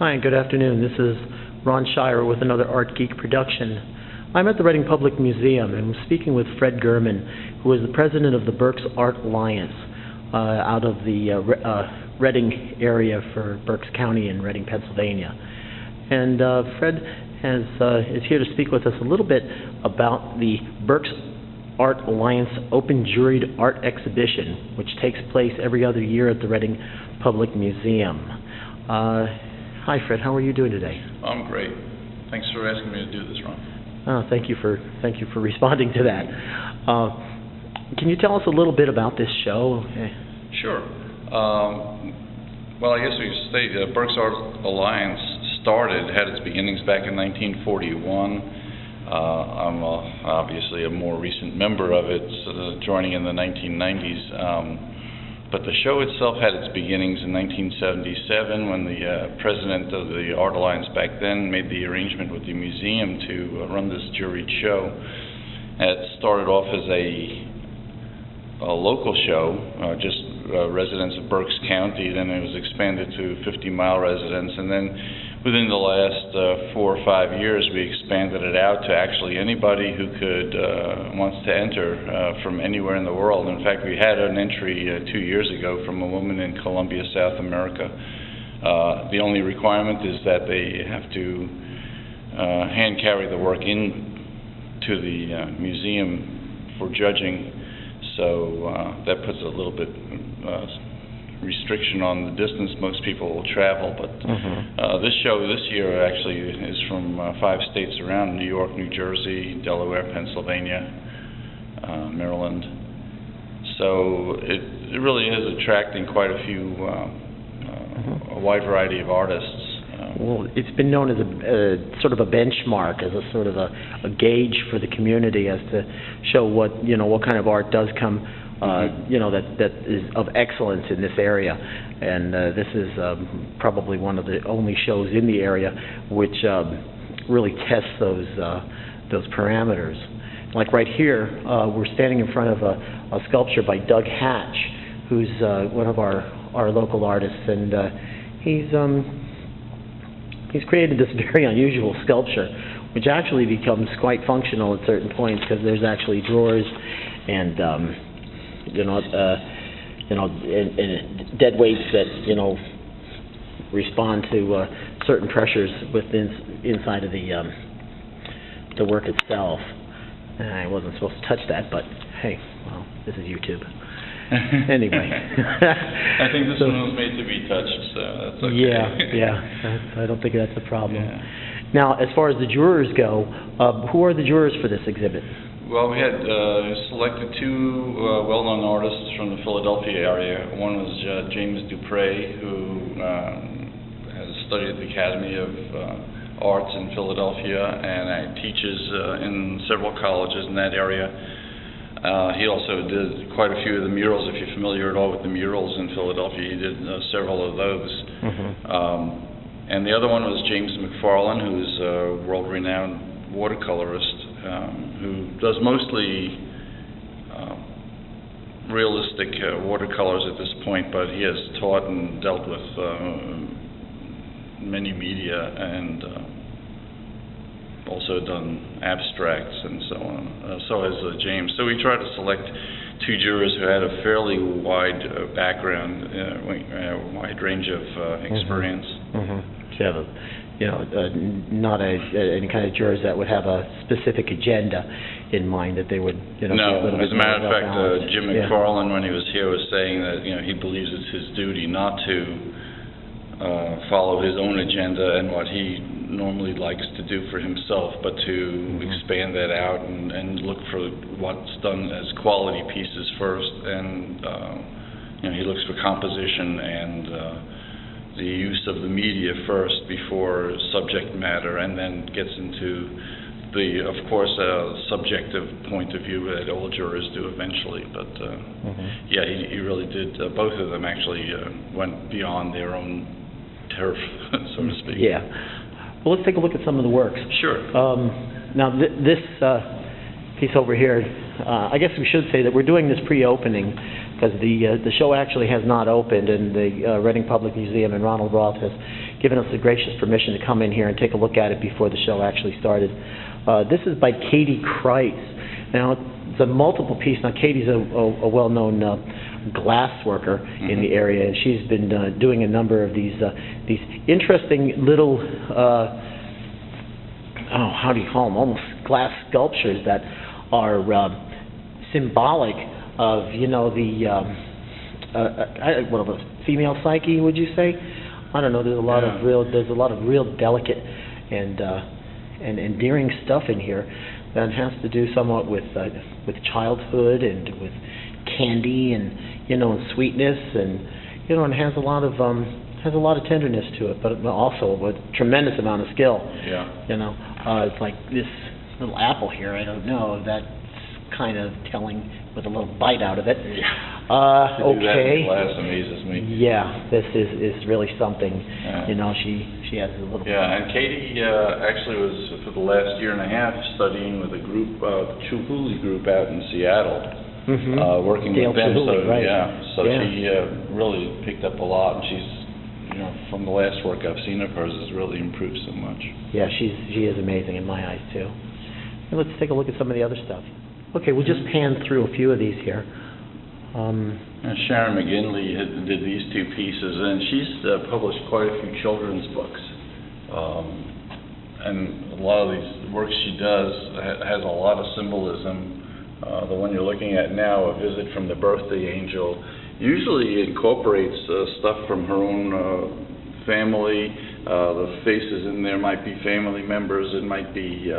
Hi, good afternoon. This is Ron Shire with another Art Geek production. I'm at the Reading Public Museum and I'm speaking with Fred Gurman, who is the president of the Berks Art Alliance out of the Reading area for Berks County in Reading, Pennsylvania. And Fred is here to speak with us a little bit about the Berks Art Alliance Open Juried Art Exhibition, which takes place every other year at the Reading Public Museum. Hi, Fred. How are you doing today? I'm great. Thanks for asking me to do this, Ron. Thank you for responding to that. Can you tell us a little bit about this show? Sure. Well, I guess we should state that Berks Art Alliance had its beginnings back in 1941. I'm obviously a more recent member of it, joining in the 1990s. But the show itself had its beginnings in 1977 when the president of the Art Alliance back then made the arrangement with the museum to run this juried show. It started off as a local show, just residents of Berks County. Then it was expanded to 50-mile residents, and then within the last 4 or 5 years, we expanded it out to actually anybody who wants to enter from anywhere in the world. In fact, we had an entry 2 years ago from a woman in Colombia, South America. The only requirement is that they have to hand carry the work into the museum for judging. So that puts a little bit restriction on the distance most people will travel, but this show this year actually is from 5 states around: New York, New Jersey, Delaware, Pennsylvania, Maryland. So it really is attracting quite a few, a wide variety of artists. Well, it's been known as a sort of a benchmark, as a sort of a gauge for the community as to show what kind of art does come that is of excellence in this area, and this is probably one of the only shows in the area which really tests those parameters. Like right here, we're standing in front of a sculpture by Doug Hatch, who's one of our local artists, and he's created this very unusual sculpture, which actually becomes quite functional at certain points because there's actually drawers and and dead weights that respond to certain pressures inside of the work itself. I wasn't supposed to touch that, but hey, well, this is YouTube. Anyway, I think this one was made to be touched, so that's okay. Yeah. I don't think that's a problem. Yeah. Now, as far as the jurors go, who are the jurors for this exhibit? Well, we had selected 2 well-known artists from the Philadelphia area. One was James Dupre, who has studied at the Academy of Arts in Philadelphia and teaches in several colleges in that area. He also did quite a few of the murals. If you're familiar at all with the murals in Philadelphia, he did several of those. And the other one was James McFarlane, who's a world-renowned watercolorist, who does mostly realistic watercolors at this point, but he has taught and dealt with many media and also done abstracts and so on. So has James. So we tried to select 2 jurors who had a fairly wide background, wide range of experience. Not any kind of jurors that would have a specific agenda in mind, that they would, No, as a matter of fact, Jim McFarlane, when he was here, was saying that he believes it's his duty not to follow his own agenda and what he normally likes to do for himself, but to expand that out and look for what's done as quality pieces first, and he looks for composition and the use of the media first before subject matter, and then gets into the, of course, subjective point of view that all jurors do eventually. But yeah, he really did. Both of them actually went beyond their own turf, so to speak. Yeah. Well, let's take a look at some of the works. Sure. Now, this piece over here, I guess we should say that we're doing this pre-opening because the show actually has not opened, and the Reading Public Museum and Ronald Roth has given us the gracious permission to come in here and take a look at it before the show actually started. This is by Katie Kreitz. Now, it's a multiple piece. Now, Katie's a well-known glass worker in the area, and she's been doing a number of these interesting little, how do you call them, almost glass sculptures that are symbolic of, what of a female psyche, would you say? I don't know. There's a lot of real delicate and endearing stuff in here that has to do somewhat with childhood and with candy and and sweetness, and and has a lot of tenderness to it, but also a tremendous amount of skill. Yeah. It's like this little apple here. I don't know. That's kind of telling with a little bite out of it. Yeah. Okay. That in glass amazes me. Yeah, this is really something. Yeah. She has a little. Yeah, and Katie actually was for the last year and a half studying with a group, the Chihuly group out in Seattle, working Dale with them. Chihuly, So right. she really picked up a lot, and she's from the last work I've seen of hers has really improved so much. Yeah, she is amazing in my eyes too. And let's take a look at some of the other stuff. Okay, we'll just pan through a few of these here. Sharon McGinley did these two pieces, and she's published quite a few children's books. And a lot of these works she does has a lot of symbolism. The one you're looking at now, A Visit from the Birthday Angel, usually incorporates stuff from her own family. The faces in there might be family members. It might be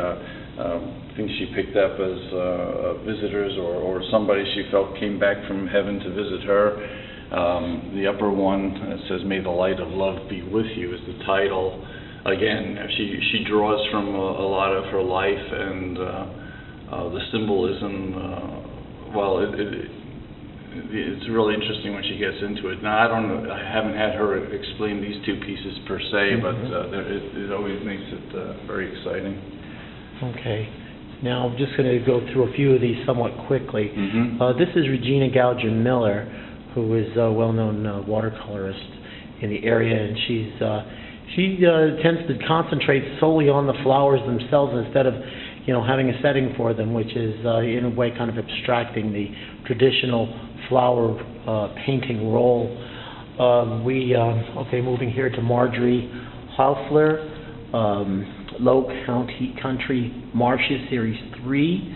things she picked up as visitors or somebody she felt came back from heaven to visit her. The upper one says, "May the light of love be with you," is the title. Again, she draws from a lot of her life, and the symbolism, it's really interesting when she gets into it. Now, I haven't had her explain these two pieces per se, but it always makes it very exciting. Okay. Now, I'm just going to go through a few of these somewhat quickly. This is Regina Gouger Miller, who is a well-known watercolorist in the area, and she tends to concentrate solely on the flowers themselves instead of having a setting for them, which is in a way kind of abstracting the traditional flower painting role. Moving here to Marjorie Hausler, Low Country Marshes, Series 3,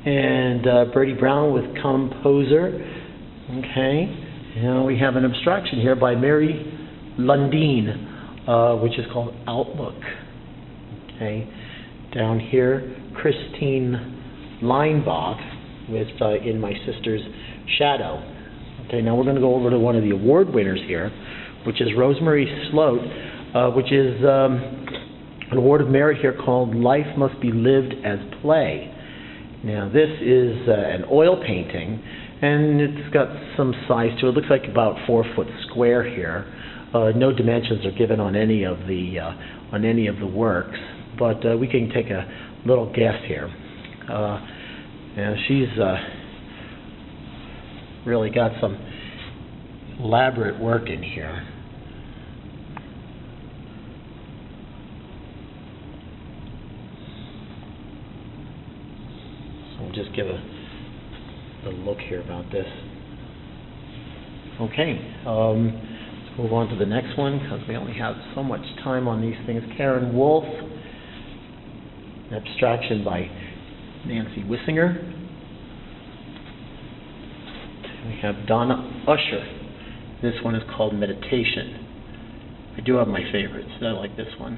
and Bertie Brown with Composer. Okay, now we have an abstraction here by Mary Lundeen, which is called Outlook. Okay, down here, Christine Leinbach with In My Sister's Shadow. Okay, now we're going to go over to one of the award winners here, which is Rosemary Sloat, which is an award of merit here called Life Must Be Lived as Play. Now this is an oil painting, and it's got some size to it. It looks like about 4 foot square here. No dimensions are given on any of the works, but we can take a little guess here. Now she's really got some elaborate work in here. We'll just give a look here about this. Okay, let's move on to the next one because we only have so much time on these things. Karen Wolf, an abstraction by Nancy Wissinger. We have Donna Usher. This one is called Meditation. I do have my favorites. I like this one.